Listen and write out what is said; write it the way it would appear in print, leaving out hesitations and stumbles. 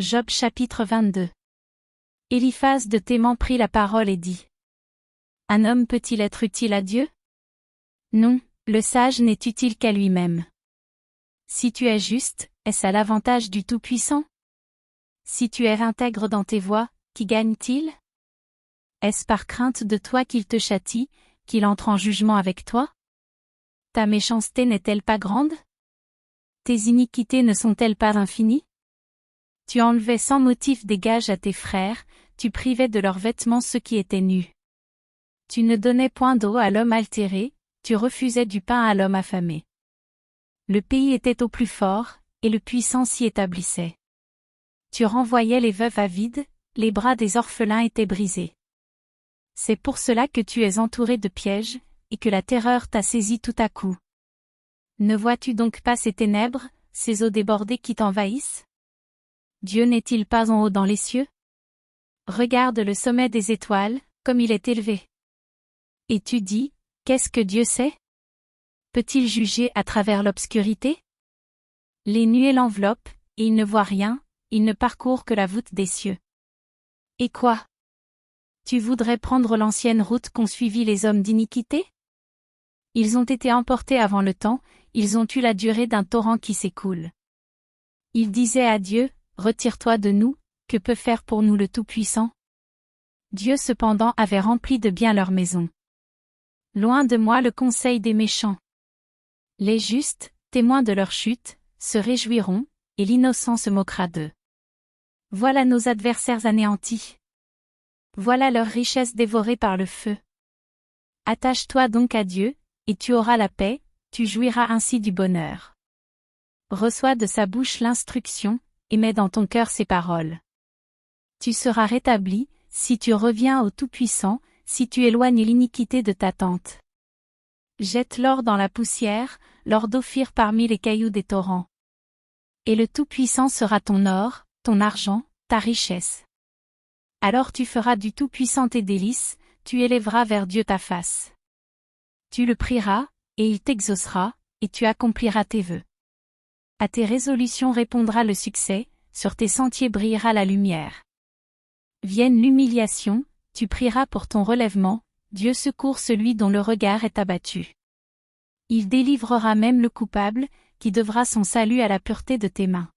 Job chapitre 22. Éliphaz de Théman prit la parole et dit: Un homme peut-il être utile à Dieu? Non, le sage n'est utile qu'à lui-même. Si tu es juste, est-ce à l'avantage du Tout-Puissant? Si tu es intègre dans tes voies, qui gagne-t-il? Est-ce par crainte de toi qu'il te châtie, qu'il entre en jugement avec toi? Ta méchanceté n'est-elle pas grande? Tes iniquités ne sont-elles pas infinies? Tu enlevais sans motif des gages à tes frères, tu privais de leurs vêtements ceux qui étaient nus. Tu ne donnais point d'eau à l'homme altéré, tu refusais du pain à l'homme affamé. Le pays était au plus fort, et le puissant s'y établissait. Tu renvoyais les veuves à vide, les bras des orphelins étaient brisés. C'est pour cela que tu es entouré de pièges, et que la terreur t'a saisi tout à coup. Ne vois-tu donc pas ces ténèbres, ces eaux débordées qui t'envahissent? Dieu n'est-il pas en haut dans les cieux? Regarde le sommet des étoiles, comme il est élevé. Et tu dis, qu'est-ce que Dieu sait? Peut-il juger à travers l'obscurité? Les nuées l'enveloppent, et il ne voit rien, il ne parcourt que la voûte des cieux. Et quoi? Tu voudrais prendre l'ancienne route qu'ont suivie les hommes d'iniquité? Ils ont été emportés avant le temps, ils ont eu la durée d'un torrent qui s'écoule. Ils disaient à Dieu, retire-toi de nous, que peut faire pour nous le Tout-Puissant? Dieu cependant avait rempli de bien leur maison. Loin de moi le conseil des méchants. Les justes, témoins de leur chute, se réjouiront, et l'innocent se moquera d'eux. Voilà nos adversaires anéantis. Voilà leur richesse dévorée par le feu. Attache-toi donc à Dieu, et tu auras la paix, tu jouiras ainsi du bonheur. Reçois de sa bouche l'instruction, et mets dans ton cœur ses paroles. Tu seras rétabli, si tu reviens au Tout-Puissant, si tu éloignes l'iniquité de ta tente. Jette l'or dans la poussière, l'or d'Ophir parmi les cailloux des torrents. Et le Tout-Puissant sera ton or, ton argent, ta richesse. Alors tu feras du Tout-Puissant tes délices, tu élèveras vers Dieu ta face. Tu le prieras, et il t'exaucera, et tu accompliras tes vœux. À tes résolutions répondra le succès, sur tes sentiers brillera la lumière. Vienne l'humiliation, tu prieras pour ton relèvement, Dieu secourt celui dont le regard est abattu. Il délivrera même le coupable, qui devra son salut à la pureté de tes mains.